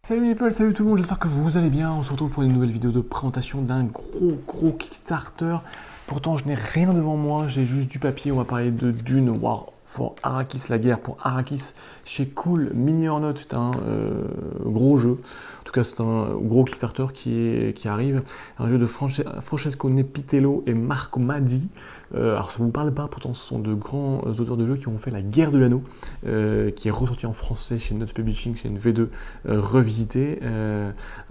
Salut les People, salut tout le monde, j'espère que vous allez bien. On se retrouve pour une nouvelle vidéo de présentation d'un gros Kickstarter. Pourtant je n'ai rien devant moi, j'ai juste du papier. On va parler de Dune War for Arrakis, la guerre pour Arrakis chez Cool Mini or Not. C'est un gros jeu, en tout cas c'est un gros Kickstarter qui arrive. Un jeu de Francesco Nepitello et Marco Maggi. Alors ça ne vous parle pas, pourtant ce sont de grands auteurs de jeux qui ont fait La Guerre de l'Anneau, qui est ressorti en français chez Notes Publishing, chez une V2 revisité.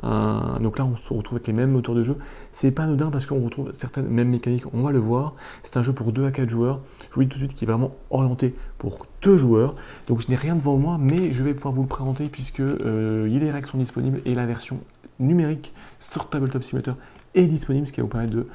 Donc là on se retrouve avec les mêmes auteurs de jeu. C'est pas anodin parce qu'on retrouve certaines mêmes mécaniques, on va le voir. C'est un jeu pour 2 à 4 joueurs. Je vous dis tout de suite qu'il est vraiment orienté pour 2 joueurs. Donc je n'ai rien devant moi, mais je vais pouvoir vous le présenter puisque les règles sont disponibles et la version numérique sur Tabletop Simulator est disponible, ce qui va vous permettre de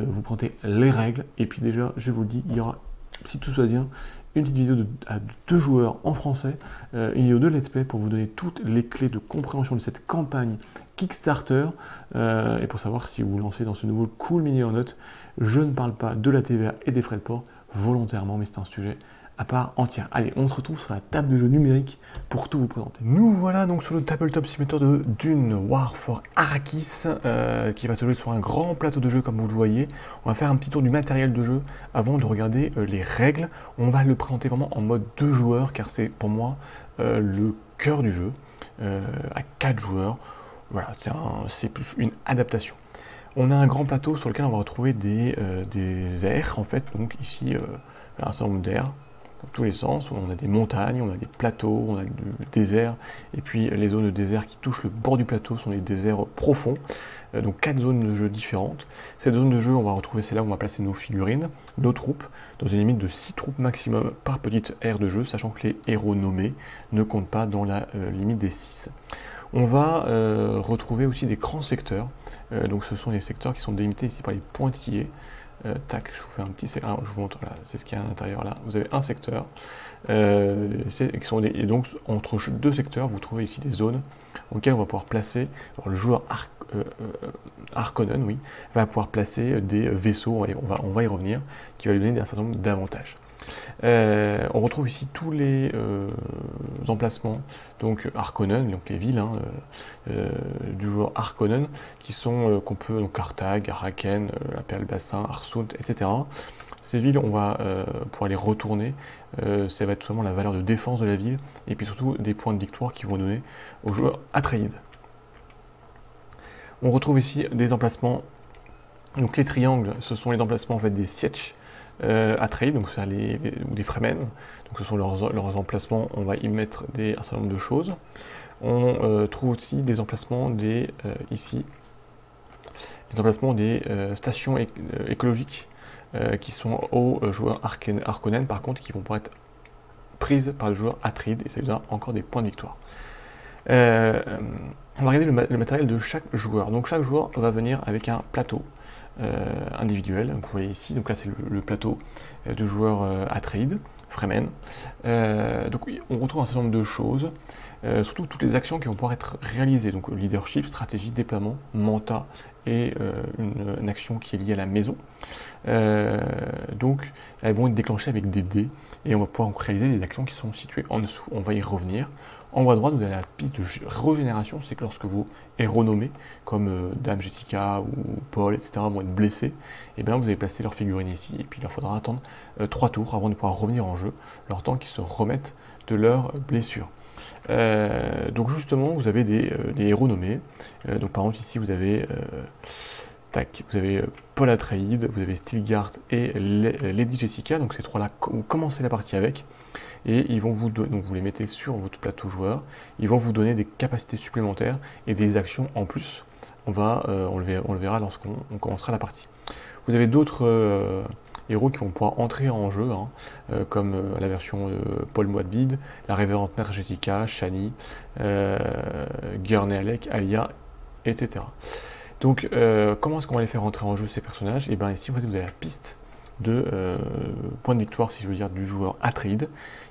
vous présenter les règles. Et puis déjà, je vous le dis, il y aura, si tout se passe bien, une petite vidéo à 2 joueurs en français, une vidéo de let's play pour vous donner toutes les clés de compréhension de cette campagne Kickstarter et pour savoir si vous vous lancez dans ce nouveau Cool Mini or Not. Je ne parle pas de la TVA et des frais de port volontairement, mais c'est un sujet à part entière. Allez, on se retrouve sur la table de jeu numérique pour tout vous présenter. Nous voilà donc sur le Tabletop Simulator de Dune War for Arrakis, qui va se jouer sur un grand plateau de jeu comme vous le voyez. On va faire un petit tour du matériel de jeu avant de regarder les règles. On va le présenter vraiment en mode 2 joueurs, car c'est pour moi le cœur du jeu, à 4 joueurs. Voilà, c'est plus une adaptation. On a un grand plateau sur lequel on va retrouver des aires, en fait, donc ici, un certain nombre d'aires, dans tous les sens. On a des montagnes, on a des plateaux, on a du désert, et puis les zones de désert qui touchent le bord du plateau sont des déserts profonds, donc 4 zones de jeu différentes. Cette zone de jeu, on va retrouver, c'est là où on va placer nos figurines, nos troupes, dans une limite de 6 troupes maximum par petite aire de jeu, sachant que les héros nommés ne comptent pas dans la limite des 6. On va retrouver aussi des grands secteurs, donc ce sont les secteurs qui sont délimités ici par les pointillés. Tac, je vous fais un petit secteur, je vous montre, là, c'est ce qu'il y a à l'intérieur là. Vous avez un secteur, et donc entre 2 secteurs, vous trouvez ici des zones auxquelles on va pouvoir placer, alors le joueur Harkonnen, oui, va pouvoir placer des vaisseaux, on va y revenir, qui va lui donner un certain nombre d'avantages. On retrouve ici tous les emplacements, donc Harkonnen, donc les villes du joueur Harkonnen, qui sont qu'on peut, donc Carthage, Araken, la Perle Bassin, Arsult, etc. Ces villes, on va pouvoir les retourner, ça va être vraiment la valeur de défense de la ville, et puis surtout des points de victoire qui vont donner au joueur Atreides. On retrouve ici des emplacements, donc les triangles, ce sont les emplacements en fait des sietch, Atreides, donc c'est ou des Fremen, donc ce sont leurs emplacements, on va y mettre un certain nombre de choses. On trouve aussi des emplacements ici, des emplacements des stations écologiques qui sont aux joueurs Harkonnen par contre, qui vont pouvoir être prises par le joueur Atreides, et ça lui donnera encore des points de victoire. On va regarder le matériel de chaque joueur. Donc chaque joueur va venir avec un plateau individuel. Donc vous voyez ici, donc là c'est le plateau du joueur Atreides, Fremen. Donc on retrouve un certain nombre de choses, surtout toutes les actions qui vont pouvoir être réalisées. Donc leadership, stratégie, déploiement, manta et une action qui est liée à la maison. Donc elles vont être déclenchées avec des dés et on va pouvoir réaliser des actions qui sont situées en dessous. On va y revenir. En haut à droite, vous avez la piste de régénération, c'est que lorsque vos héros nommés, comme Dame Jessica ou Paul, etc., vont être blessés, et bien vous allez placer leur figurine ici, et puis il leur faudra attendre 3 tours avant de pouvoir revenir en jeu, leur temps qu'ils se remettent de leurs blessures. Donc justement, vous avez des héros nommés. Donc par exemple ici, vous avez Paul Atreides, vous avez Stilgart et Lady Jessica, donc ces 3-là, vous commencez la partie avec. Et ils vont vous donner, donc vous les mettez sur votre plateau joueur, ils vont vous donner des capacités supplémentaires et des actions en plus. On le verra lorsqu'on commencera la partie. Vous avez d'autres héros qui vont pouvoir entrer en jeu, comme la version de Paul Moadbid, la révérende mère Jessica, Shani, Gurney Alec, Alia, etc. Donc comment est-ce qu'on va les faire entrer en jeu ces personnages? Et bien ici vous avez la piste de points de victoire, si je veux dire, du joueur Atreides.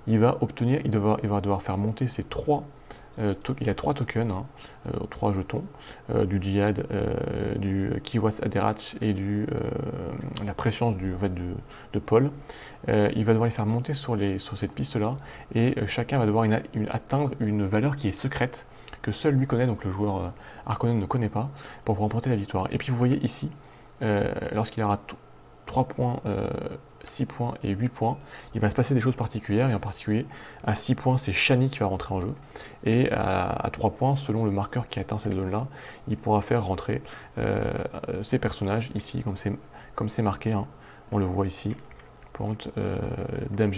Il va devoir faire monter ces 3 il a 3 tokens, 3 jetons, du djihad, du Kiwas Aderach et la préscience de Paul. Il va devoir les faire monter sur cette piste-là, et chacun va devoir atteindre une valeur qui est secrète, que seul lui connaît, donc le joueur Harkonnen ne connaît pas, pour remporter la victoire. Et puis vous voyez ici, lorsqu'il aura 3 points, 6 points et 8 points, il va se passer des choses particulières, et en particulier à 6 points, c'est Shani qui va rentrer en jeu, et à 3 points, selon le marqueur qui atteint cette zone-là, il pourra faire rentrer ces personnages ici, comme c'est marqué, hein, on le voit ici. Dame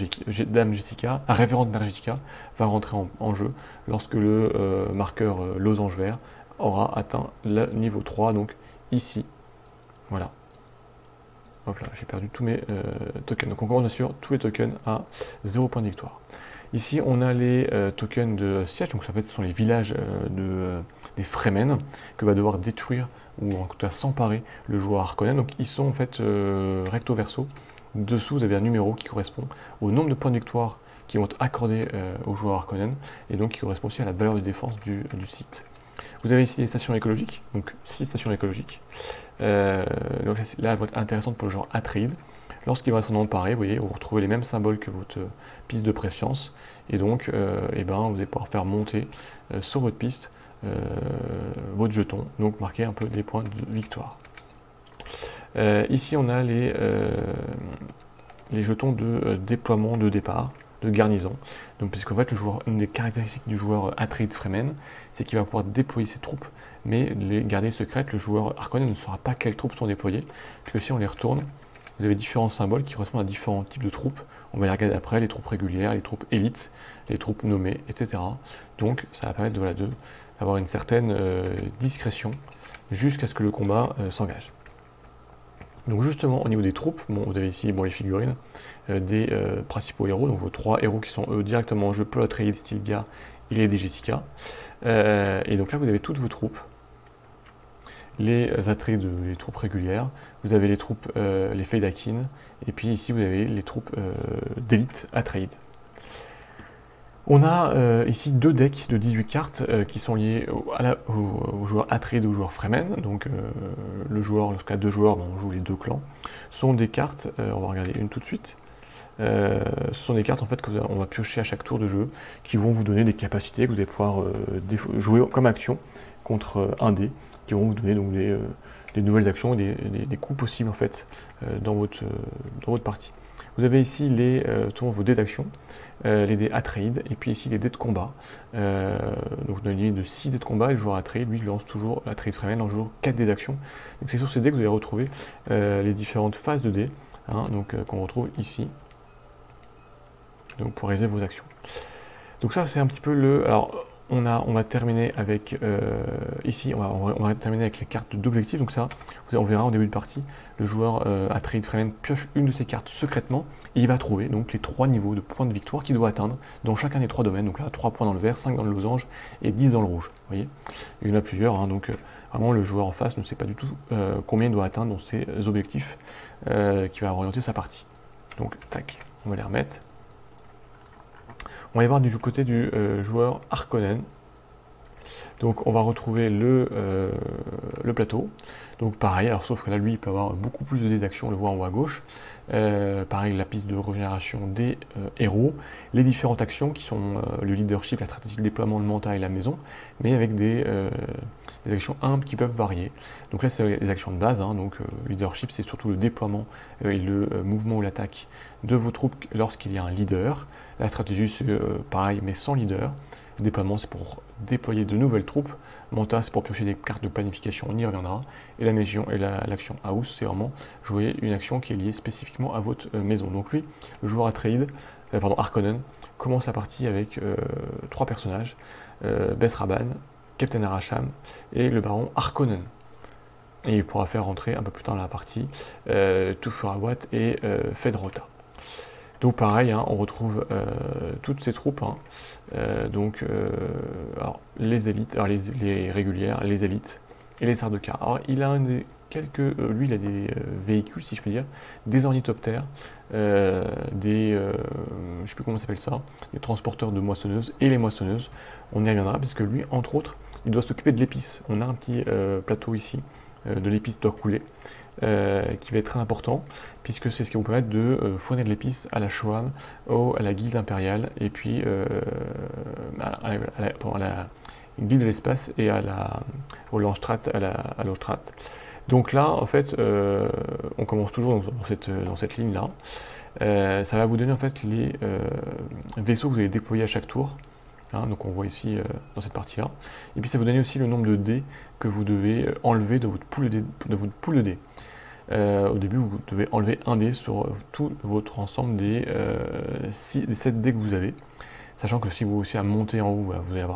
Jessica, révérende Mère Jessica, va rentrer en jeu lorsque le marqueur losange vert aura atteint le niveau 3, donc ici. Voilà. Hop là, j'ai perdu tous mes tokens. Donc encore on assure tous les tokens à 0 point de victoire. Ici, on a les tokens de siège, donc en fait, ce sont les villages des Fremen que va devoir détruire ou en tout cas s'emparer le joueur Harkonnen. Donc ils sont en fait recto verso. Dessous, vous avez un numéro qui correspond au nombre de points de victoire qui vont être accordés au joueur Harkonnen et donc qui correspond aussi à la valeur de défense du site. Vous avez ici les stations écologiques, donc 6 stations écologiques. Donc là, elles vont être intéressantes pour le joueur Atreides. Lorsqu'il va s'en emparer, vous voyez, vous retrouvez les mêmes symboles que votre piste de prescience. Et donc, vous allez pouvoir faire monter sur votre piste votre jeton, donc marquer un peu des points de victoire. Ici, on a les jetons de déploiement de départ, de garnison. Donc, puisqu'en fait, une des caractéristiques du joueur Atreides Fremen, c'est qu'il va pouvoir déployer ses troupes, mais les garder secrètes. Le joueur Harkonnen ne saura pas quelles troupes sont déployées, puisque si on les retourne, vous avez différents symboles qui correspondent à différents types de troupes. On va les regarder après, les troupes régulières, les troupes élites, les troupes nommées, etc. Donc, ça va permettre d'avoir une certaine discrétion jusqu'à ce que le combat s'engage. Donc justement, au niveau des troupes, vous avez ici les figurines des principaux héros, donc vos 3 héros qui sont eux directement en jeu, Paul Atreides, Stilgar et Lady Jessica. Et donc là, vous avez toutes vos troupes, les Atreides, les troupes régulières, vous avez les troupes, les Feydakin, et puis ici vous avez les troupes d'élite Atreides. On a ici 2 decks de 18 cartes qui sont liés au joueur Atreides et au joueur Fremen. Donc le joueur, lorsqu'il y a 2 joueurs, on joue les 2 clans. Ce sont des cartes, on va regarder une tout de suite. Ce sont des cartes en fait qu'on va piocher à chaque tour de jeu qui vont vous donner des capacités que vous allez pouvoir jouer comme action contre un dé, qui vont vous donner donc des nouvelles actions et des coups possibles en fait dans votre partie. Vous avez ici vos dés d'action, les dés Atreides, et puis ici les dés de combat. Donc on a une limite de 6 dés de combat, et le joueur Atreides, lui, lance toujours, Atreides Fremen, lance toujours 4 dés d'action. Donc c'est sur ces dés que vous allez retrouver les différentes phases de dés, qu'on retrouve ici, donc pour réaliser vos actions. Donc ça c'est un petit peu Alors on va terminer avec ici, on va terminer avec les cartes d'objectifs. Donc ça, on verra en début de partie, le joueur Atreides Fremen pioche une de ces cartes secrètement et il va trouver donc les 3 niveaux de points de victoire qu'il doit atteindre dans chacun des 3 domaines. Donc là, 3 points dans le vert, 5 dans le losange et 10 dans le rouge. Vous voyez, il y en a plusieurs, hein, donc vraiment le joueur en face ne sait pas du tout combien il doit atteindre dans ses objectifs qui va orienter sa partie. Donc tac, on va les remettre. On va y voir du côté du joueur Harkonnen. Donc on va retrouver le plateau. Donc pareil, alors sauf que là lui il peut avoir beaucoup plus de dés d'action, on le voit en haut à gauche. Pareil, la piste de régénération des héros, les différentes actions qui sont le leadership, la stratégie de déploiement, le mental et la maison, mais avec des actions humbles qui peuvent varier. Donc là c'est les actions de base, hein, donc leadership c'est surtout le déploiement et le mouvement ou l'attaque de vos troupes lorsqu'il y a un leader. La stratégie c'est pareil mais sans leader. Le déploiement c'est pour déployer de nouvelles troupes. Mental c'est pour piocher des cartes de planification, on y reviendra. Et la maison et l'action house c'est vraiment jouer une action qui est liée spécifiquement à votre maison. Donc lui, le joueur Harkonnen, commence la partie avec 3 personnages, Beth Raban, Captain Arasham et le baron Harkonnen. Et il pourra faire rentrer un peu plus tard dans la partie Tufurawat et Fedrota. Donc pareil, hein, on retrouve toutes ces troupes, hein, alors, les élites, alors les régulières, les élites et les Sardaukar. Alors il a lui il a des véhicules, si je puis dire, des ornithoptères, je ne sais plus comment ça s'appelle ça, des transporteurs de moissonneuses et les moissonneuses. On y reviendra parce que lui, entre autres, il doit s'occuper de l'épice. On a un petit plateau ici de l'épice doit couler, qui va être très important, puisque c'est ce qui va vous permettre de fournir de l'épice à la Shoam, à la guilde impériale, et puis guide à l'espace et au Landstrat, à l'Ostrat. Donc là, en fait, on commence toujours dans cette ligne-là. Ça va vous donner en fait les vaisseaux que vous allez déployer à chaque tour. Hein, donc on voit ici dans cette partie-là. Et puis ça va vous donner aussi le nombre de dés que vous devez enlever de votre pool de dés. Au début, vous devez enlever un dé sur tout votre ensemble des 7 dés que vous avez. Sachant que si vous aussi à monter en haut, vous allez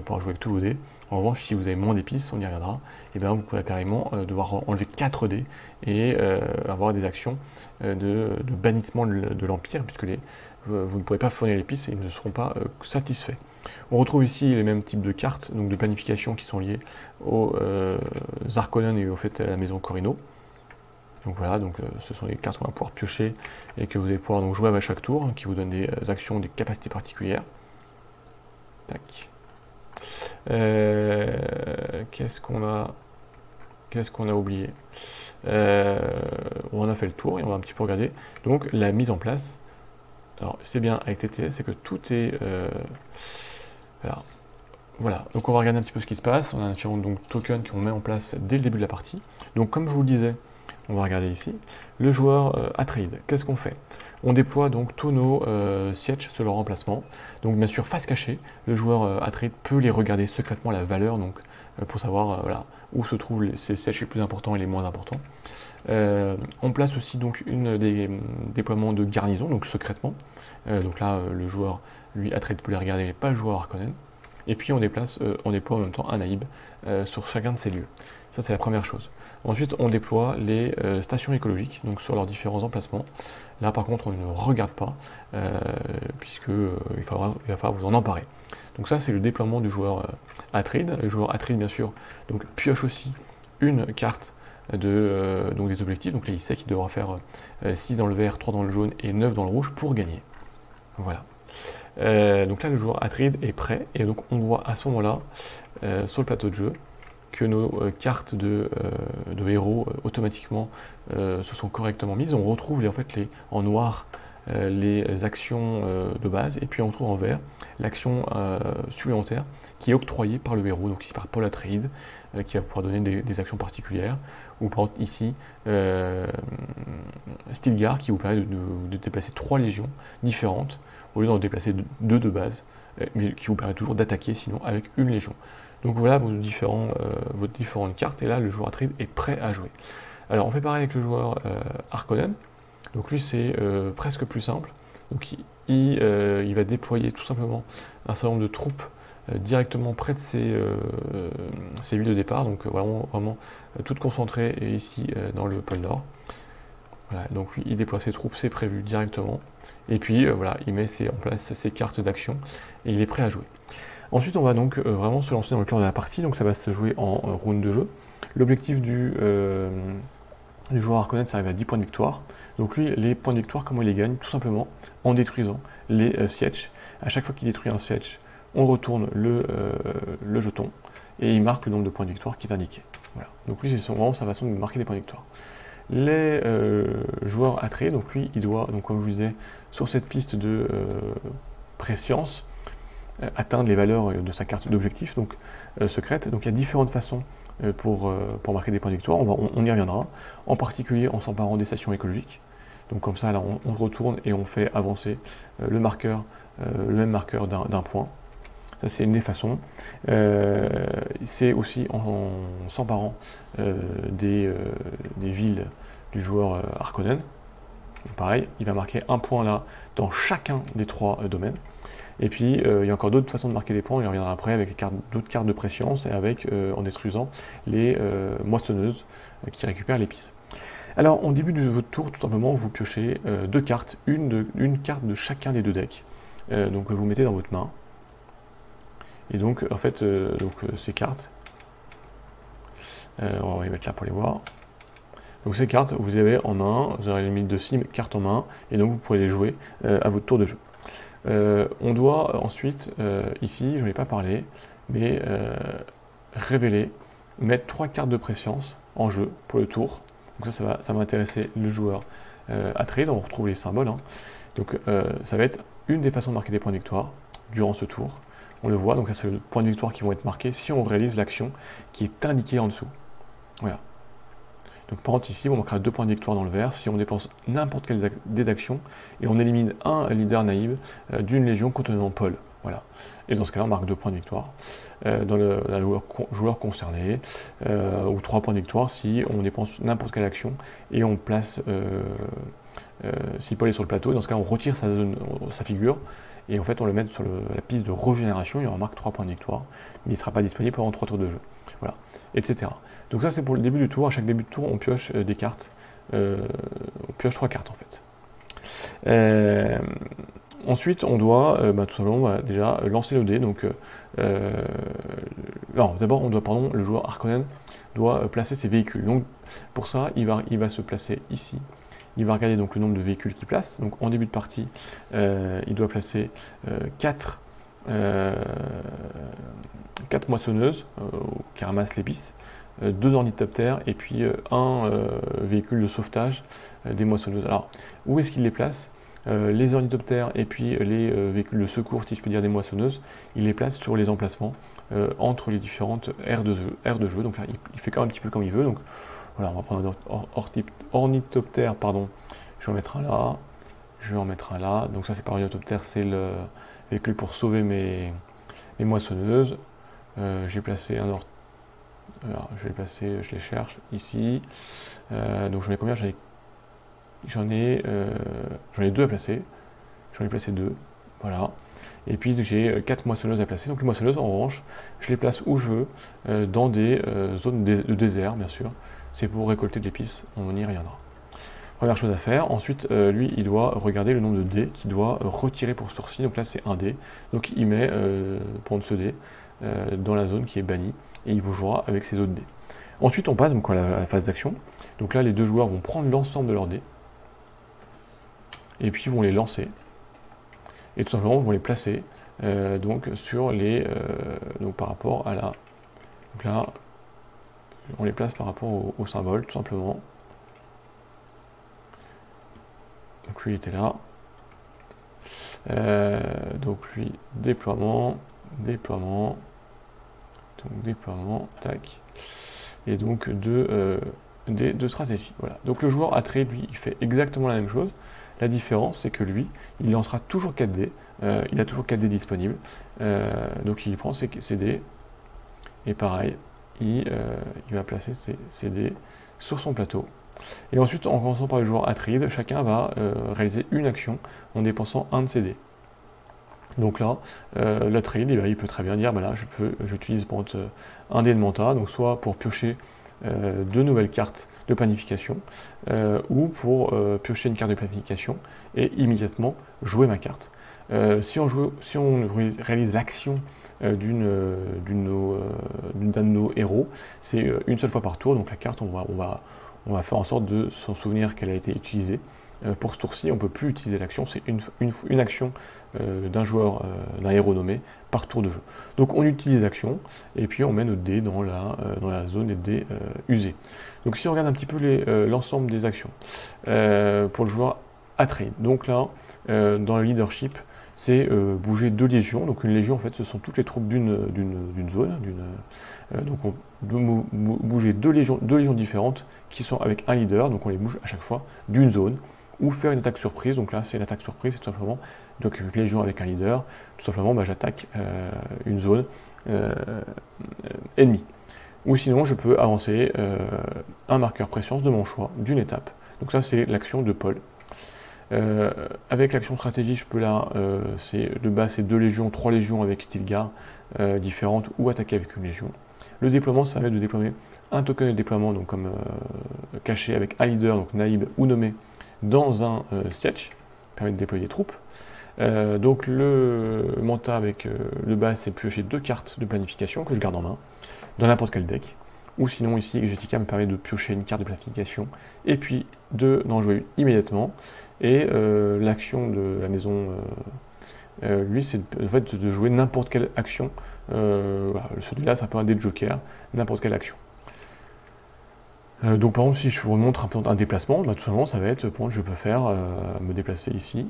pouvoir jouer avec tous vos dés. En revanche, si vous avez moins d'épices, on y reviendra, et bien vous pourrez carrément devoir enlever 4 dés et avoir des actions de bannissement de l'Empire, puisque vous ne pourrez pas fournir l'épice et ils ne seront pas satisfaits. On retrouve ici les mêmes types de cartes, donc de planification qui sont liées aux Harkonnen et au fait à la maison Corrino. Donc voilà, ce sont les cartes qu'on va pouvoir piocher et que vous allez pouvoir donc jouer à chaque tour, qui vous donnent des actions, des capacités particulières. Tac. Qu'est-ce qu'on a oublié? On a fait le tour et on va un petit peu regarder. Donc la mise en place. Alors c'est bien avec TTS, c'est que tout est... Voilà, donc on va regarder un petit peu ce qui se passe. On a différents tokens qu'on met en place dès le début de la partie. Donc comme je vous le disais, on va regarder ici, le joueur Atreides, qu'est-ce qu'on fait? On déploie donc tous nos sièges sur leur emplacement. Donc bien sûr, face cachée, le joueur Atreides peut les regarder secrètement la valeur, donc pour savoir où se trouvent ces sièges les plus importants et les moins importants. On place aussi donc des déploiements de garnison, donc secrètement. Donc là, le joueur, lui, Atreides peut les regarder, mais pas le joueur Harkonnen. Et puis on déploie en même temps un naïb sur chacun de ces lieux. Ça, c'est la première chose. Ensuite, on déploie les stations écologiques, donc sur leurs différents emplacements. Là, par contre, on ne regarde pas, puisqu'il va falloir vous en emparer. Donc ça, c'est le déploiement du joueur Atreides. Le joueur Atreides, bien sûr, donc, pioche aussi une carte donc des objectifs. Donc là, il sait qu'il devra faire 6 dans le vert, 3 dans le jaune et 9 dans le rouge pour gagner. Voilà. Donc là, le joueur Atreides est prêt, et donc on voit à ce moment-là, sur le plateau de jeu, que nos cartes de héros automatiquement se sont correctement mises. On retrouve en noir les actions de base, et puis on retrouve en vert l'action supplémentaire qui est octroyée par le héros, donc ici par Paul Atreides, qui va pouvoir donner des actions particulières, ou par exemple ici Stilgar qui vous permet de déplacer 3 légions différentes, au lieu d'en déplacer 2 de base, mais qui vous permet toujours d'attaquer sinon avec une légion. Donc voilà vos différentes cartes, et là le joueur Atreides est prêt à jouer. Alors on fait pareil avec le joueur Harkonnen. Donc lui c'est presque plus simple. Donc il va déployer tout simplement un certain nombre de troupes directement près de ses villes de départ, donc vraiment toutes concentrées ici dans le pôle Nord. Voilà, donc lui il déploie ses troupes, c'est prévu directement, et puis il met en place ses cartes d'action et il est prêt à jouer. Ensuite, on va donc vraiment se lancer dans le cœur de la partie, donc ça va se jouer en round de jeu. L'objectif du joueur Harkonnen, ça arrive à 10 points de victoire. Donc lui, les points de victoire, comment il les gagne? Tout simplement en détruisant les sièges. À chaque fois qu'il détruit un siège, on retourne le jeton, et il marque le nombre de points de victoire qui est indiqué. Voilà. Donc lui, c'est vraiment sa façon de marquer des points de victoire. Les joueurs Atreides, donc lui, il doit, donc, comme je vous disais, sur cette piste de prescience, atteindre les valeurs de sa carte d'objectif, donc secrète. Donc il y a différentes façons pour marquer des points de victoire, on y reviendra, en particulier en s'emparant des stations écologiques. Donc comme ça, là, on retourne et on fait avancer le même marqueur d'un point. Ça, c'est une des façons. C'est aussi en s'emparant des villes du joueur Harkonnen. Donc pareil, il va marquer un point là dans chacun des 3 domaines. Et puis, il y a encore d'autres façons de marquer des points, on y reviendra après avec d'autres cartes de prescience et en détruisant les moissonneuses qui récupèrent l'épice. Alors, en début de votre tour, tout simplement, vous piochez 2 cartes, une carte de chacun des 2 decks, donc vous mettez dans votre main. Et donc, en fait, ces cartes, on va les mettre là pour les voir. Donc ces cartes, vous avez en main, vous aurez une limite de 6 cartes en main, et donc vous pourrez les jouer à votre tour de jeu. On doit ensuite, ici, je n'en ai pas parlé, mais révéler, mettre 3 cartes de prescience en jeu pour le tour. Donc ça va intéresser le joueur Atreides, on retrouve les symboles. Hein. Donc ça va être une des façons de marquer des points de victoire durant ce tour. on le voit, donc là c'est le point de victoire qui vont être marqués si on réalise l'action qui est indiquée en dessous. Voilà. Donc par exemple ici, on marquera 2 points de victoire dans le vert si on dépense n'importe quelle dé d'action et on élimine un leader naïve d'une légion contenant Paul. Voilà. Et dans ce cas-là, on marque 2 points de victoire dans la joueur concerné, ou 3 points de victoire si on dépense n'importe quelle action et on place, si Paul est sur le plateau, dans ce cas on retire sa figure, et en fait on le met sur la piste de régénération, et on marque 3 points de victoire, mais il ne sera pas disponible pendant 3 tours de jeu. Voilà, etc. Donc ça c'est pour le début du tour. À chaque début de tour, on pioche des cartes, on pioche 3 cartes en fait. Ensuite, on doit tout simplement déjà lancer le dé. Donc, non, d'abord, le joueur Harkonnen doit placer ses véhicules. Donc, pour ça, il va se placer ici. Il va regarder donc le nombre de véhicules qu'il place. Donc, en début de partie, il doit placer 4 moissonneuses qui ramassent l'épice, 2 ornithoptères et puis un véhicule de sauvetage des moissonneuses. Alors, où est-ce qu'il les place ? Les ornithoptères et puis les véhicules de secours, si je peux dire des moissonneuses, il les place sur les emplacements entre les différentes aires de jeu. Donc là, il fait quand même un petit peu comme il veut. Donc voilà, on va prendre un ornithoptère, pardon. Je vais en mettre un là. Je vais en mettre un là. Donc ça, c'est pas un ornithoptère, c'est le véhicule pour sauver mes moissonneuses. J'ai placé un alors, je les cherche ici. Donc j'en ai combien ? J'en ai 2 à placer. J'en ai placé 2. Voilà. Et puis j'ai 4 moissonneuses à placer. Donc les moissonneuses, en revanche, je les place où je veux, dans des zones de désert, bien sûr. C'est pour récolter de l'épice, on y reviendra. Première chose à faire. Ensuite, lui, il doit regarder le nombre de dés qu'il doit retirer pour ce tour-ci. Donc là, c'est 1 dé. Donc il met, prendre ce dé dans la zone qui est bannie, et il vous jouera avec ses autres dés. Ensuite, on passe donc à la phase d'action. Donc là, les 2 joueurs vont prendre l'ensemble de leurs dés, et puis ils vont les lancer, et tout simplement vont les placer donc sur les donc par rapport à la, donc là on les place par rapport au symbole, tout simplement. Donc lui il était là, donc lui déploiement, donc déploiement, tac, et donc de stratégie. Voilà. Donc le joueur Atreide, lui, il fait exactement la même chose. La différence, c'est que lui, il lancera toujours 4 dés. Il a toujours 4 dés disponibles. Donc il prend ses dés. Et pareil, il va placer ses dés sur son plateau. Et ensuite, en commençant par le joueur Atreide, chacun va réaliser une action en dépensant un de ses dés. Donc là, l'Atreide, il peut très bien dire, là, j'utilise un dé de manta, donc soit pour piocher 2 nouvelles cartes de planification, ou pour piocher une carte de planification et immédiatement jouer ma carte. Si on réalise l'action d'un de nos héros, c'est une seule fois par tour, donc la carte, on va faire en sorte de s'en souvenir qu'elle a été utilisée. Pour ce tour-ci, on ne peut plus utiliser l'action, c'est une action d'un joueur, d'un héros nommé, par tour de jeu. Donc on utilise l'action, et puis on met notre dé dans la zone des dés usés. Donc si on regarde un petit peu l'ensemble des actions, pour le joueur Atreide, donc là, dans le leadership, c'est bouger 2 légions. Donc une légion, en fait, ce sont toutes les troupes d'une zone. Donc on doit bouger 2 légions différentes qui sont avec un leader, donc on les bouge à chaque fois d'une zone, ou faire une attaque surprise. Donc là, c'est l'attaque surprise, c'est tout simplement, donc une légion avec un leader, tout simplement, j'attaque une zone ennemie. Ou sinon, je peux avancer un marqueur préscience de mon choix, d'une étape. Donc ça, c'est l'action de Paul. Avec l'action stratégie, je peux là, de base, c'est 2 légions, 3 légions avec Stilgar différentes, ou attaquer avec une légion. Le déploiement, ça permet de déployer un token de déploiement, donc comme caché avec un leader, donc naïb ou nommé, dans un siège, permet de déployer des troupes. Donc le manta avec le bas, c'est piocher 2 cartes de planification que je garde en main, dans n'importe quel deck. Ou sinon ici, Exotica me permet de piocher une carte de planification, et puis d'en jouer une immédiatement. Et l'action de la maison, lui, c'est en fait de jouer n'importe quelle action. Voilà, celui-là, c'est un peu un dé de joker, n'importe quelle action. Donc par exemple, si je vous remontre un déplacement, tout simplement, ça va être, je peux faire me déplacer ici,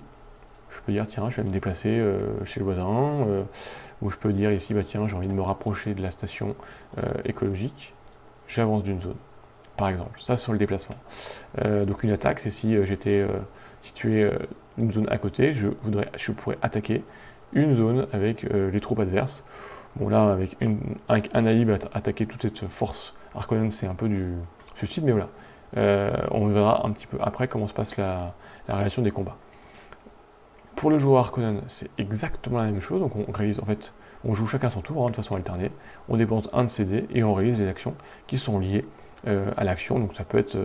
Je peux dire, tiens, je vais me déplacer chez le voisin, ou je peux dire ici, bah, tiens, j'ai envie de me rapprocher de la station écologique, j'avance d'une zone, par exemple. Ça, sur le déplacement. Donc une attaque, c'est si j'étais situé une zone à côté, je pourrais attaquer une zone avec les troupes adverses. Bon là, avec un Naïb attaquer toute cette force Harkonnen, c'est un peu du suicide, mais voilà. On verra un petit peu après comment se passe la réalisation des combats. Pour le joueur Harkonnen, c'est exactement la même chose. Donc on réalise, en fait, on joue chacun son tour, de façon alternée. On dépense un de ses dés et on réalise les actions qui sont liées à l'action. Donc ça peut être,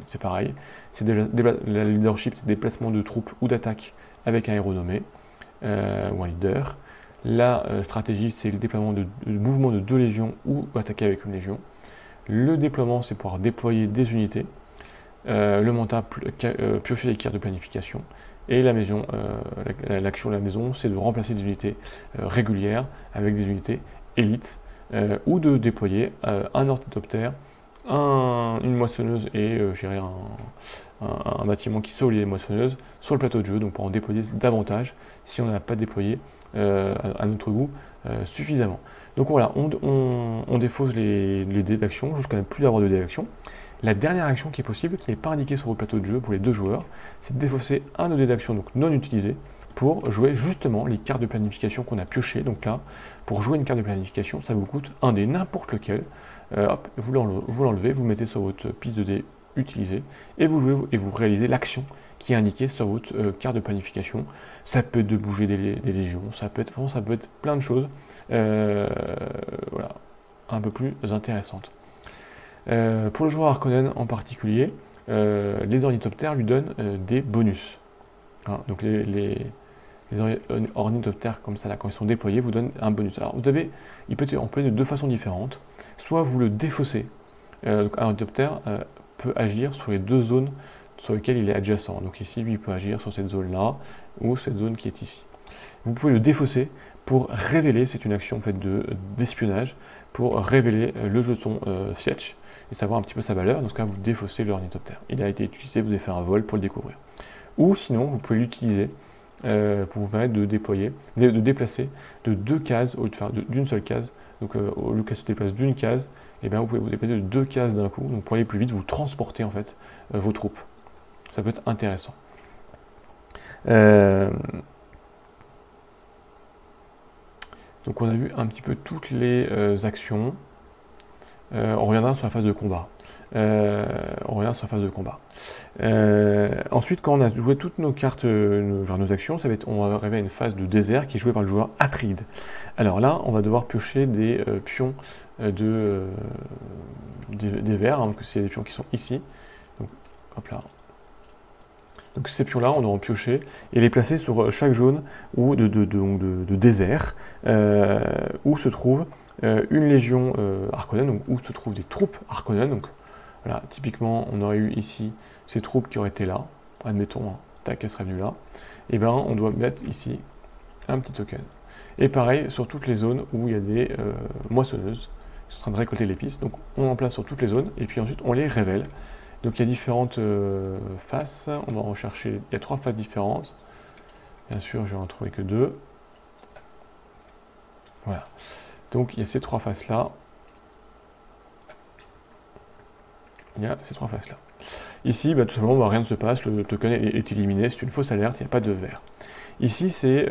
c'est pareil. C'est la leadership, c'est déplacement de troupes ou d'attaque avec un héros nommé ou un leader. La stratégie, c'est le déploiement de mouvement de 2 légions ou attaquer avec une légion. Le déploiement, c'est pouvoir déployer des unités. Le mandat, piocher les cartes de planification. Et la maison, l'action de la maison, c'est de remplacer des unités régulières avec des unités élites, ou de déployer un ornithoptère, une moissonneuse et gérer un bâtiment qui sauve les moissonneuses sur le plateau de jeu, donc pour en déployer davantage si on n'a pas déployé à notre goût suffisamment. Donc voilà, on défausse les dés d'action jusqu'à ne plus avoir de dés d'action. La dernière action qui est possible, qui n'est pas indiquée sur votre plateau de jeu pour les 2 joueurs, c'est de défausser un dé d'action donc non utilisé pour jouer justement les cartes de planification qu'on a piochées. Donc là, pour jouer une carte de planification, ça vous coûte un dé, n'importe lequel. Hop, vous l'enlevez, vous mettez sur votre piste de dés utilisée et vous jouez et vous réalisez l'action qui est indiquée sur votre carte de planification. Ça peut être de bouger des légions, ça peut être plein de choses, voilà, un peu plus intéressantes. Pour le joueur Harkonnen en particulier, les ornithoptères lui donnent des bonus. Hein, donc les ornithoptères comme ça là, quand ils sont déployés, vous donnent un bonus. Alors on peut être employé de 2 façons différentes. Soit vous le défaussez. Donc un ornithoptère peut agir sur les 2 zones sur lesquelles il est adjacent. Donc ici, lui, il peut agir sur cette zone-là ou cette zone qui est ici. Vous pouvez le défausser pour révéler, c'est une action en fait d'espionnage, pour révéler le jeton Fietch et savoir un petit peu sa valeur. Dans ce cas, vous défaussez l'ornithoptère. Il a été utilisé, vous avez fait un vol pour le découvrir. Ou sinon, vous pouvez l'utiliser pour vous permettre de déplacer de 2 cases au lieu de faire d'une seule case. Donc au lieu qu'elle se déplace d'une case, et bien, vous pouvez vous déplacer de 2 cases d'un coup. Donc pour aller plus vite, vous transportez en fait vos troupes. Ça peut être intéressant. Donc on a vu un petit peu toutes les actions. On reviendra sur la phase de combat. Ensuite, quand on a joué toutes nos cartes, nos actions, on va arriver à une phase de désert qui est jouée par le joueur Atride. Alors là, on va devoir piocher des pions des verts, hein, donc c'est des pions qui sont ici. Donc, hop là. Donc ces pions-là, on doit en piocher et les placer sur chaque zone ou de désert où se trouve une légion Harkonnen, donc où se trouvent des troupes Harkonnen. Donc voilà, typiquement, on aurait eu ici ces troupes qui auraient été là, admettons, hein, tac, elles seraient venues là. Et bien, on doit mettre ici un petit token. Et pareil, sur toutes les zones où il y a des moissonneuses qui sont en train de récolter l'épice. Donc on en place sur toutes les zones et puis ensuite on les révèle. Donc il y a différentes faces, on va rechercher, il y a 3 faces différentes. Bien sûr, je vais en trouver que 2. Voilà. Donc il y a ces 3 faces-là. Il y a ces 3 faces-là. Ici, tout simplement, rien ne se passe, le token est éliminé, c'est une fausse alerte, il n'y a pas de vert. Ici, c'est,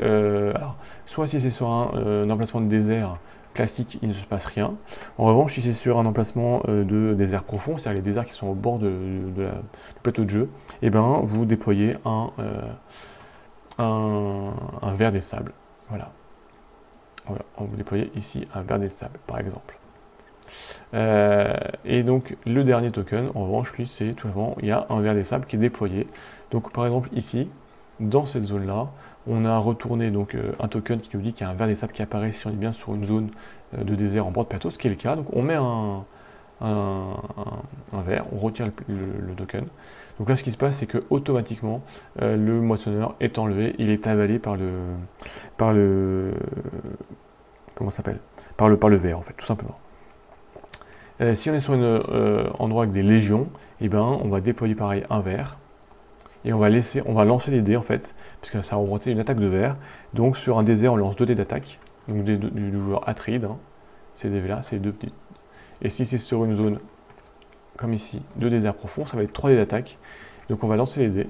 soit si c'est sur un emplacement de désert classique, il ne se passe rien. En revanche, si c'est sur un emplacement de désert profond, c'est-à-dire les déserts qui sont au bord du plateau de jeu, et ben, vous déployez un ver des sables. Voilà. Voilà. Vous déployez ici un ver des sables, par exemple. Et donc, le dernier token, en revanche, lui, c'est tout simplement, il y a un ver des sables qui est déployé. Donc, par exemple, ici, dans cette zone-là, on a retourné donc un token qui nous dit qu'il y a un ver des sables qui apparaît si on est bien sur une zone de désert en bord de plateau, ce qui est le cas. Donc on met un ver, on retire le token. Donc là, ce qui se passe, c'est que automatiquement, le moissonneur est enlevé, il est avalé par le comment ça s'appelle, par le ver en fait, tout simplement. Si on est sur un endroit avec des légions, et ben on va déployer pareil un ver. et on va lancer les dés en fait, parce que ça va remonter une attaque de vert. Donc sur un désert, on lance 2 dés d'attaque, donc du joueur Atreide, hein. Ces dés là, c'est les 2 petits. Et si c'est sur une zone comme ici, 2 dés d'air profond, ça va être 3 dés d'attaque. Donc on va lancer les dés,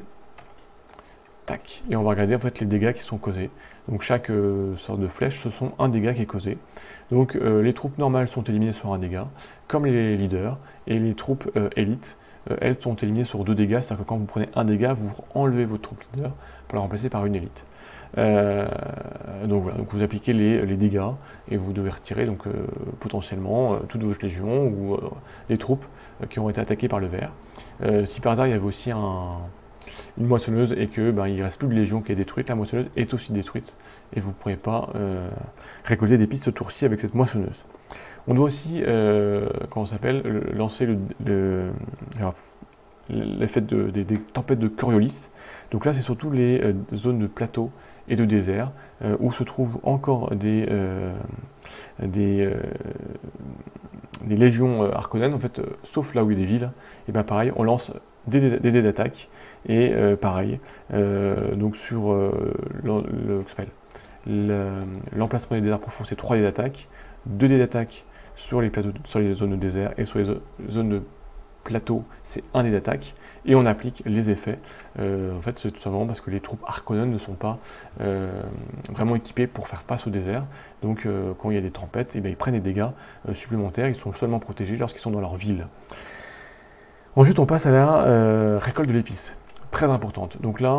tac, et on va regarder en fait les dégâts qui sont causés. Donc chaque sorte de flèche, ce sont un dégât qui est causé. Donc les troupes normales sont éliminées sur un dégât, comme les leaders, et les troupes élites, elles sont éliminées sur 2 dégâts, c'est-à-dire que quand vous prenez un dégât, vous enlevez votre troupe leader pour la remplacer par une élite. Donc voilà, donc vous appliquez les dégâts et vous devez retirer donc, potentiellement toute votre légion ou les troupes qui ont été attaquées par le ver. Si par hasard il y avait aussi une moissonneuse et que il ne reste plus de légion qui est détruite, la moissonneuse est aussi détruite et vous ne pourrez pas récolter des pistes tourcis avec cette moissonneuse. On doit aussi, comment ça s'appelle, lancer l'effet des tempêtes de Coriolis. Donc là, c'est surtout les zones de plateau et de désert où se trouvent encore des légions arconènes, en fait, sauf là où il y a des villes. Et bien pareil, on lance des dés d'attaque et pareil, donc sur l'emplacement des déserts profonds, c'est 3 dés d'attaque, 2 dés d'attaque sur les plateaux, sur les zones de désert et sur les zones de plateau, c'est 1 dé d'attaque, et on applique les effets. En fait, c'est tout simplement parce que les troupes arconènes ne sont pas vraiment équipées pour faire face au désert. Donc, quand il y a des tempêtes, ils prennent des dégâts supplémentaires. Ils sont seulement protégés lorsqu'ils sont dans leur ville. Ensuite, on passe à la récolte de l'épice. Très importante. Donc là,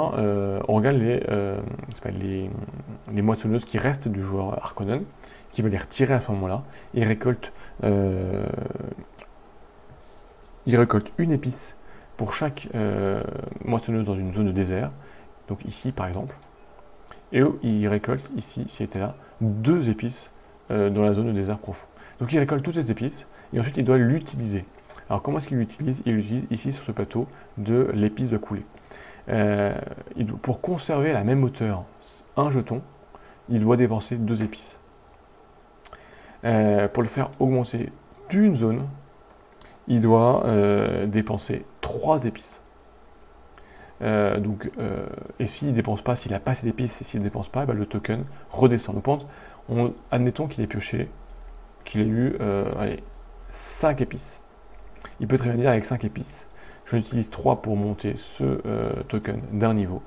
on regarde les moissonneuses qui restent du joueur arconène, qui va les retirer à ce moment-là. Il récolte une épice pour chaque moissonneuse dans une zone de désert, donc ici par exemple, et il récolte ici, s'il était là, 2 épices dans la zone de désert profond. Donc il récolte toutes ces épices, et ensuite il doit l'utiliser. Alors comment est-ce qu'il l'utilise? Il l'utilise ici sur ce plateau de l'épice de coulée. Pour conserver la même hauteur, un jeton, il doit dépenser 2 épices. Pour le faire augmenter d'une zone, il doit dépenser 3 épices. Et s'il ne dépense pas, s'il n'a pas assez d'épices et s'il ne dépense pas, le token redescend. Donc admettons qu'il ait pioché, qu'il ait eu 5 épices. Il peut très bien dire avec 5 épices, je utilise 3 pour monter ce token d'un niveau.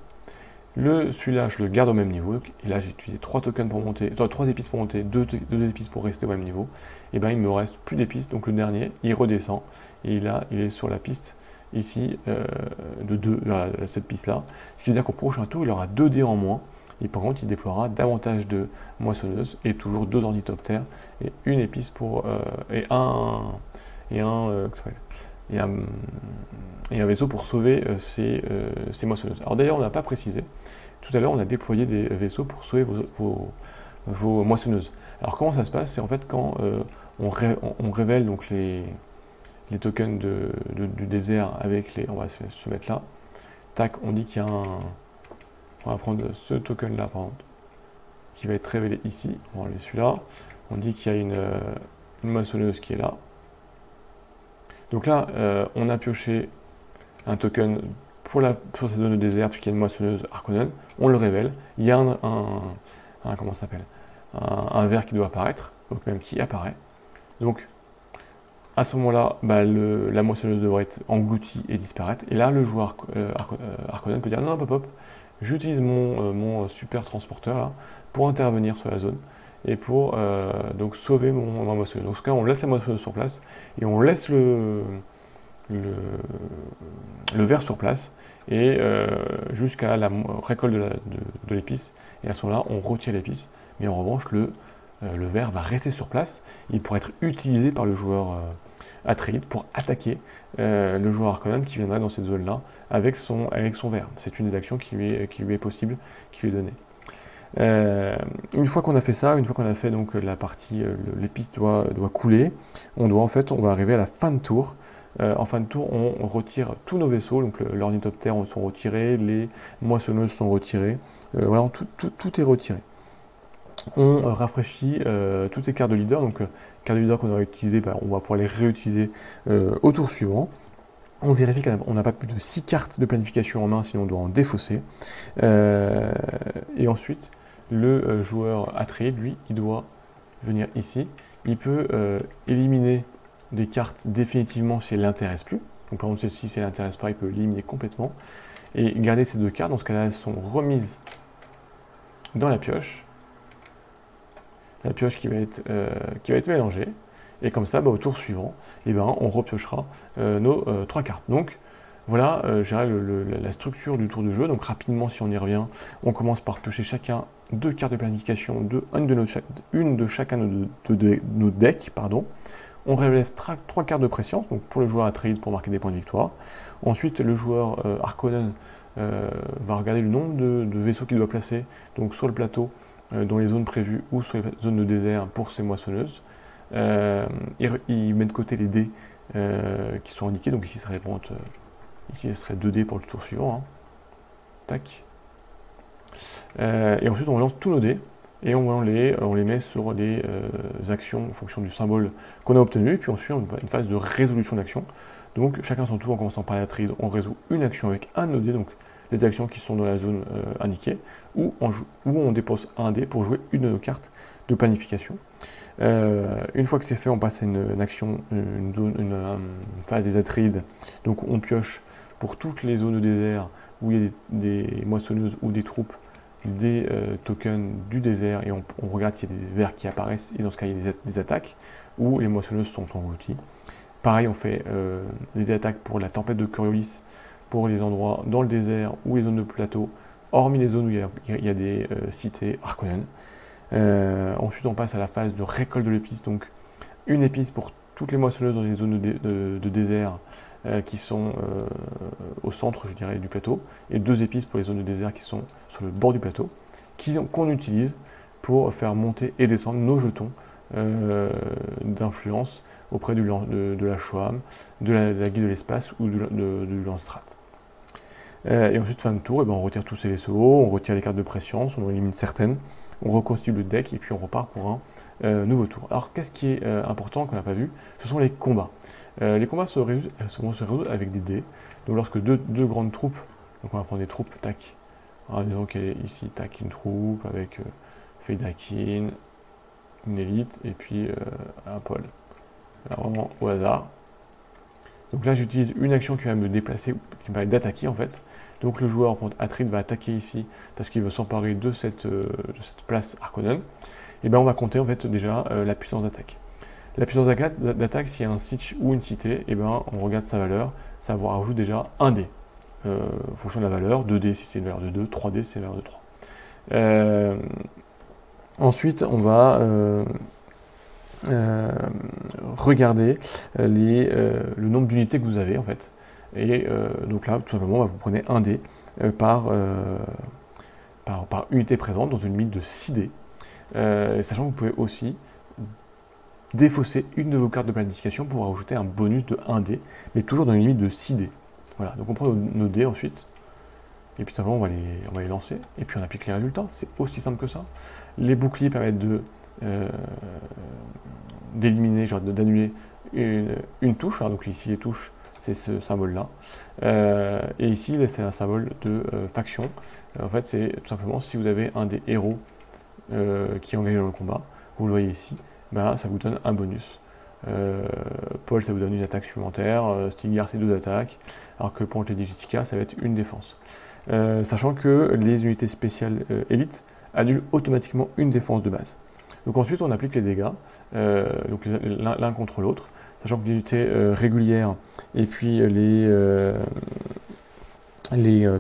Celui-là, je le garde au même niveau. Et là, j'ai utilisé 3 tokens pour monter, 3 épices pour monter, 2 épices pour rester au même niveau. Et bien, il me reste plus d'épices. Donc le dernier, il redescend. Et là, il est sur la piste ici de cette piste-là. Ce qui veut dire qu'au prochain tour, il aura 2 dés en moins. Et par contre, il déploiera davantage de moissonneuses et toujours 2 ornithoptères et une épice pour un vaisseau pour sauver ces moissonneuses. Alors d'ailleurs, on n'a pas précisé, tout à l'heure on a déployé des vaisseaux pour sauver vos moissonneuses. Alors comment ça se passe? C'est en fait quand on révèle donc les tokens du désert avec les... On va se mettre là. Tac, on dit qu'il y a un... On va prendre ce token là par exemple, qui va être révélé ici. On va enlever celui-là. On dit qu'il y a une moissonneuse qui est là. Donc là, on a pioché un token pour cette zone de désert, puisqu'il y a une moissonneuse arconène, on le révèle, il y a comment ça s'appelle, un ver qui doit apparaître, donc même qui apparaît. Donc, à ce moment-là, la moissonneuse devrait être engloutie et disparaître, et là, le joueur arconène peut dire, non, hop, j'utilise mon super transporteur là, pour intervenir sur la zone, et pour donc sauver ma moissonneuse. Donc, dans ce cas, on laisse la moissonneuse sur place, et on laisse le ver sur place, et jusqu'à la récolte de l'épice, et à ce moment-là, on retire l'épice, mais en revanche, le ver va rester sur place, il pourra être utilisé par le joueur Atreide pour attaquer le joueur arconène qui viendrait dans cette zone-là avec son ver. C'est une des actions qui lui est possible, qui lui est donnée. Une fois qu'on a fait ça, une fois qu'on a fait donc la partie, l'épice doit couler, on va arriver à la fin de tour. En fin de tour, on retire tous nos vaisseaux, donc l'ornithoptère sont retirés, les moissonneuses sont retirées, voilà, tout est retiré. On rafraîchit toutes ces cartes de leader, donc cartes de leader qu'on aurait utilisées, on va pouvoir les réutiliser au tour suivant. On vérifie qu'on n'a pas plus de 6 cartes de planification en main, sinon on doit en défausser. Et ensuite, le joueur Atreide, lui, il doit venir ici. Il peut éliminer des cartes définitivement si elles ne l'intéressent plus. Donc par exemple, celle-ci, si elle ne l'intéresse pas, il peut l'éliminer complètement. Et garder ces deux cartes, dans ce cas-là, elles sont remises dans la pioche. La pioche qui va être mélangée. Et comme ça, au tour suivant, on repiochera nos 3 cartes. Donc voilà, la structure du tour de jeu. Donc rapidement, si on y revient, on commence par piocher chacun 2 cartes de planification, une de chacun de nos decks. Pardon. On relève 3 cartes de préscience, donc pour le joueur Atreide pour marquer des points de victoire. Ensuite, le joueur Harkonnen va regarder le nombre de vaisseaux qu'il doit placer donc sur le plateau, dans les zones prévues ou sur les zones de désert pour ses moissonneuses. Il met de côté les dés qui sont indiqués, donc ici, ce serait 2 dés pour le tour suivant. Hein. Tac. Et ensuite, on lance tous nos dés et on les met sur les actions en fonction du symbole qu'on a obtenu. Et puis ensuite, on a une phase de résolution d'action. Donc, chacun son tour, en commençant par la trade, on résout une action avec un de nos dés, donc les actions qui sont dans la zone indiquée, ou on dépose un dé pour jouer une de nos cartes de planification. Une fois que c'est fait, on passe à une action, une phase des Atreides. Donc on pioche pour toutes les zones de désert où il y a des moissonneuses ou des troupes, des tokens du désert, et on regarde s'il y a des verts qui apparaissent, et dans ce cas il y a des attaques où les moissonneuses sont englouties. Pareil, on fait des attaques pour la tempête de Coriolis, pour les endroits dans le désert ou les zones de plateau, hormis les zones où il y a des cités Harkonnen. Ensuite, on passe à la phase de récolte de l'épice, donc une épice pour toutes les moissonneuses dans les zones de désert qui sont au centre, je dirais, du plateau, et 2 épices pour les zones de désert qui sont sur le bord du plateau, qu'on utilise pour faire monter et descendre nos jetons d'influence auprès de la Shoam, de la guilde de l'espace ou du lance-strat. Et ensuite, fin de tour, on retire tous ces vaisseaux, on retire les cartes de préscience, on en élimine certaines, on reconstitue le deck et puis on repart pour un nouveau tour. Alors, qu'est-ce qui est important qu'on n'a pas vu? Ce sont les combats. Les combats vont se résoudre avec des dés. Donc, lorsque deux grandes troupes, donc on va prendre des troupes, tac. Alors, disons qu'il y a ici, tac, une troupe avec Feydakin, une élite et puis un pôle. Vraiment au hasard. Donc là, j'utilise une action qui va me déplacer, qui me permet d'attaquer en fait. Donc le joueur Atreide va attaquer ici parce qu'il veut s'emparer de cette place Harkonnen. Et bien on va compter en fait déjà la puissance d'attaque. La puissance d'attaque, s'il y a un siege ou une cité, et ben on regarde sa valeur, ça va rajouter déjà un dé. En fonction de la valeur, 2 dés si c'est une valeur de 2, 3 dés si c'est une valeur de 3. Ensuite, on va regarder le nombre d'unités que vous avez en fait. Et donc là, tout simplement, vous prenez un dé par unité présente dans une limite de 6 dés. Sachant que vous pouvez aussi défausser une de vos cartes de planification pour ajouter un bonus de 1 dé, mais toujours dans une limite de 6 dés. Voilà, donc on prend nos dés ensuite, et puis tout simplement on va les lancer, et puis on applique les résultats. C'est aussi simple que ça. Les boucliers permettent d'éliminer, d'annuler une touche, hein, donc ici les touches, c'est ce symbole-là. Et ici, c'est un symbole de faction. En fait, c'est tout simplement si vous avez un des héros qui est engagé dans le combat, vous le voyez ici, ça vous donne un bonus. Paul, ça vous donne une attaque supplémentaire, Stilgar, c'est 2 attaques, alors que pour les Digitica, ça va être une défense. Sachant que les unités spéciales élites annulent automatiquement une défense de base. Donc ensuite, on applique les dégâts, donc l'un contre l'autre, sachant que les unités régulières et puis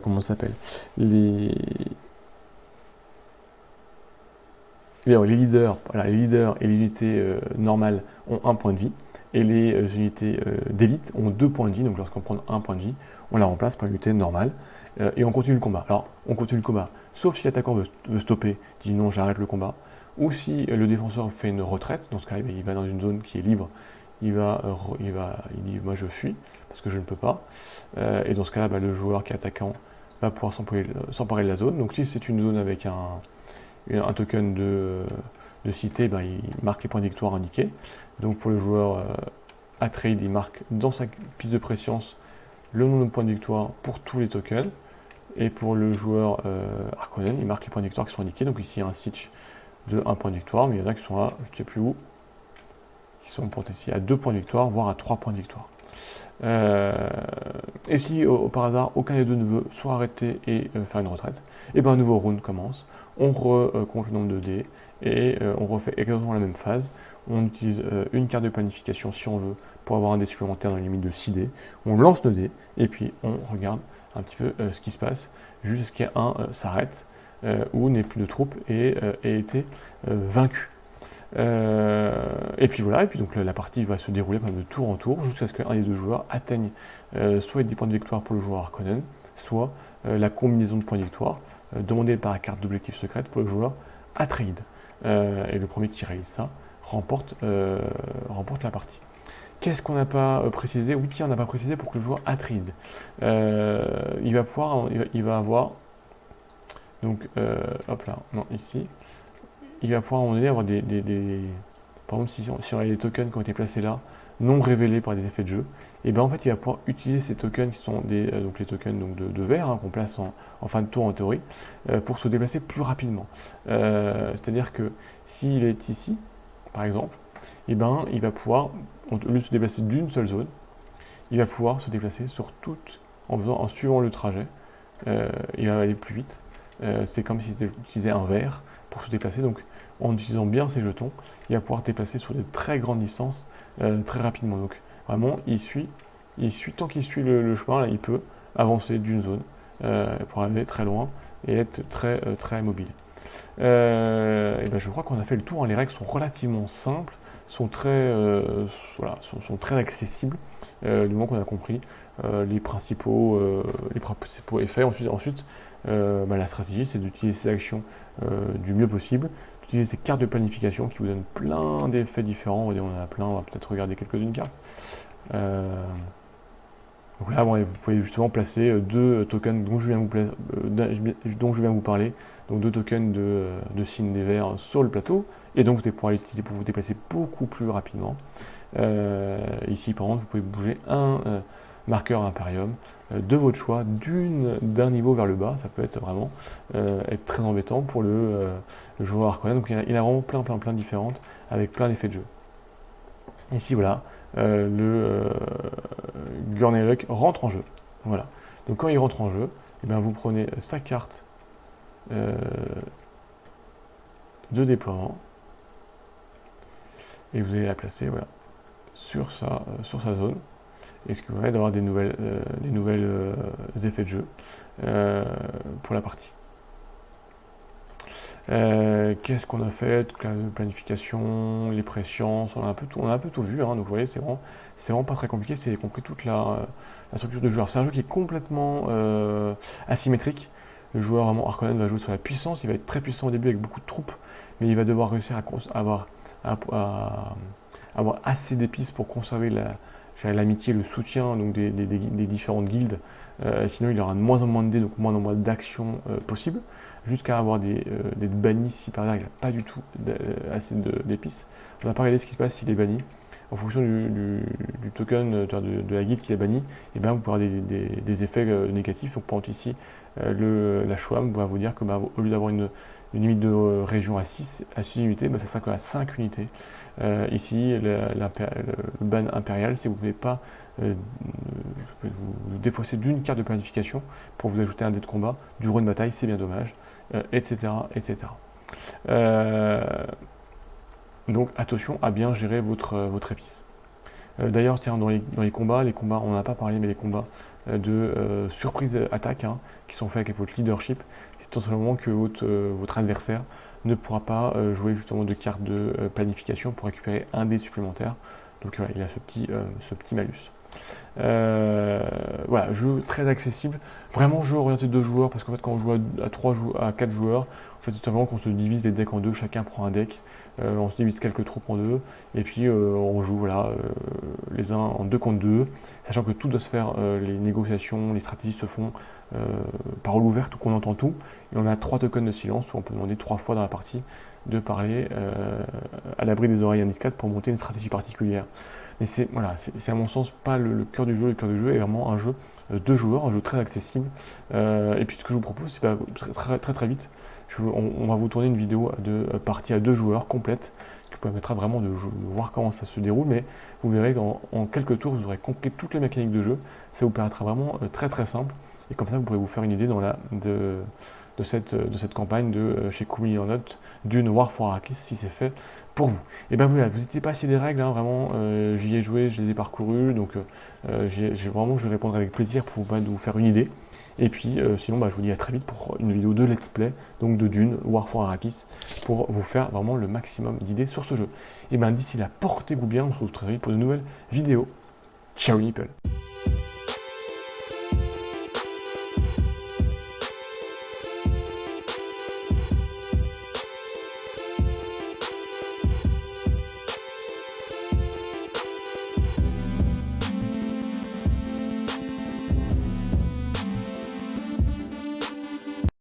comment ça s'appelle, les leaders, voilà, les leaders et les unités normales ont 1 point de vie, et les unités d'élite ont 2 points de vie. Donc lorsqu'on prend 1 point de vie, on la remplace par une unité normale, et on continue le combat. Alors, on continue le combat, sauf si l'attaquant veut stopper, dit non, j'arrête le combat, ou si le défenseur fait une retraite. Dans ce cas, il va dans une zone qui est libre, il dit moi je fuis, parce que je ne peux pas, et dans ce cas-là, le joueur qui est attaquant va pouvoir s'emparer de la zone. Donc si c'est une zone avec un token de cité, il marque les points de victoire indiqués. Donc pour le joueur Atreide, il marque dans sa piste de préscience le nombre de points de victoire pour tous les tokens. Et pour le joueur Harkonnen, il marque les points de victoire qui sont indiqués. Donc ici, il y a un Siege de 1 point de victoire, mais il y en a qui sont à, je ne sais plus où, qui sont pointés ici à 2 points de victoire, voire à 3 points de victoire. Et si par hasard aucun des deux ne veut soit arrêter et faire une retraite, et bien un nouveau round commence, on recompte le nombre de dés et on refait exactement la même phase. On utilise une carte de planification si on veut pour avoir un dé supplémentaire dans les limites de 6 dés. On lance le dé et puis on regarde un petit peu ce qui se passe jusqu'à ce qu'un s'arrête ou n'ait plus de troupes et ait été vaincu. Et puis voilà, et puis donc la partie va se dérouler de tour en tour jusqu'à ce qu'un des deux joueurs atteigne soit les 10 points de victoire pour le joueur Harkonnen, soit la combinaison de points de victoire demandée par la carte d'objectif secrète pour le joueur Atreide. Et le premier qui réalise ça remporte la partie. Qu'est-ce qu'on n'a pas précisé? Oui, tiens, on n'a pas précisé pour que le joueur Atreide. Il va avoir, donc, hop là, non, ici, il va pouvoir à un moment donné avoir par exemple, si on a des tokens qui ont été placés là, non révélés par des effets de jeu, et bien en fait il va pouvoir utiliser ces tokens qui sont donc les tokens donc de verre qu'on place en fin de tour en théorie, pour se déplacer plus rapidement. C'est-à-dire que s'il est ici, par exemple, et ben il va pouvoir, au lieu de se déplacer d'une seule zone, il va pouvoir se déplacer sur toute, en suivant le trajet, il va aller plus vite. C'est comme s'il utilisait un verre pour se déplacer, donc en utilisant bien ses jetons, il va pouvoir se déplacer sur de très grandes distances très rapidement. Donc vraiment, tant qu'il suit le chemin, là, il peut avancer d'une zone pour aller très loin et être très mobile. Et ben je crois qu'on a fait le tour, hein. Les règles sont relativement simples, sont très accessibles, du moment qu'on a compris les principaux effets. Ensuite la stratégie, c'est d'utiliser ces actions du mieux possible, d'utiliser ces cartes de planification qui vous donnent plein d'effets différents. On en a plein, on va peut-être regarder quelques-unes cartes. Donc là, bon, vous pouvez justement placer deux tokens dont je viens vous parler, donc deux tokens de signes des vers sur le plateau, et donc vous allez pouvoir l'utiliser pour vous déplacer beaucoup plus rapidement. Ici, par exemple, vous pouvez bouger un marqueur Imperium de votre choix d'un niveau vers le bas. Ça peut être vraiment être très embêtant pour le joueur Harkonnen. Donc il y en a vraiment plein différentes avec plein d'effets de jeu. Ici voilà, le Gurney rentre en jeu. Voilà. Donc quand il rentre en jeu, eh bien, vous prenez sa carte de déploiement et vous allez la placer voilà, sur sa zone. Et ce qui permet d'avoir des nouvelles effets de jeu pour la partie. Qu'est-ce qu'on a fait? La planification, les presciences, on a un peu tout vu, hein, donc vous voyez, c'est vraiment pas très compliqué, c'est compris toute la structure de joueur. C'est un jeu qui est complètement asymétrique. Le joueur vraiment Harkonnen va jouer sur la puissance, il va être très puissant au début avec beaucoup de troupes, mais il va devoir réussir à avoir assez d'épices pour conserver l'amitié, le soutien donc des différentes guildes. Sinon il y aura de moins en moins de dés, donc moins en moins d'actions possibles, jusqu'à avoir des bannis si par exemple il n'a pas du tout assez d'épices. On n'a pas regardé ce qui se passe s'il est banni. En fonction du token de la guilde qui est banni, et bien vous pourrez avoir des effets négatifs. Donc par exemple ici, la Shoam va vous dire que au lieu d'avoir une limite de région à 6 unités, ça sera qu'à 5 unités. Ici, le ban impérial, si vous ne pouvez pas vous défausser d'une carte de planification pour vous ajouter un dé de combat, du rôle de bataille, c'est bien dommage, etc. Donc attention à bien gérer votre épice. D'ailleurs, tiens, dans les combats, on n'en a pas parlé, mais les combats de surprise attaque, hein, qui sont faits avec votre leadership, c'est tout simplement que votre adversaire ne pourra pas jouer justement de carte de planification pour récupérer un dé supplémentaire. Donc voilà, il a ce petit malus. Voilà, jeu très accessible, vraiment jeu orienté 2 joueurs, parce qu'en fait quand on joue à 4 joueurs, en fait c'est tout simplement qu'on se divise les decks en deux, chacun prend un deck, on se divise quelques troupes en deux, et puis on joue voilà, les uns en 2 contre 2, sachant que tout doit se faire, les négociations, les stratégies se font parole ouverte, où qu'on entend tout, et on a 3 tokens de silence, où on peut demander 3 fois dans la partie de parler à l'abri des oreilles indiscrètes pour monter une stratégie particulière. mais c'est voilà, c'est à mon sens pas le cœur du jeu. Le cœur du jeu est vraiment un jeu 2 joueurs, un jeu très accessible. Et puis ce que je vous propose, c'est très vite, on va vous tourner une vidéo de partie à 2 joueurs complète qui vous permettra vraiment de voir comment ça se déroule, mais vous verrez qu'en quelques tours, vous aurez compris toutes les mécaniques de jeu. Ça vous paraîtra vraiment très simple, et comme ça, vous pourrez vous faire une idée de cette campagne de chez Cool Mini Note d'une War for Arrakis, si c'est fait pour vous. Et ben voilà, vous n'étiez pas assis des règles, hein, vraiment, j'y ai joué, je les ai parcouru, donc je répondrai avec plaisir pour vous permettre de vous faire une idée. Et puis sinon, je vous dis à très vite pour une vidéo de let's play, donc de Dune, War for Arrakis, pour vous faire vraiment le maximum d'idées sur ce jeu. Et ben d'ici là, portez-vous bien, on se retrouve très vite pour de nouvelles vidéos. Ciao Nipple.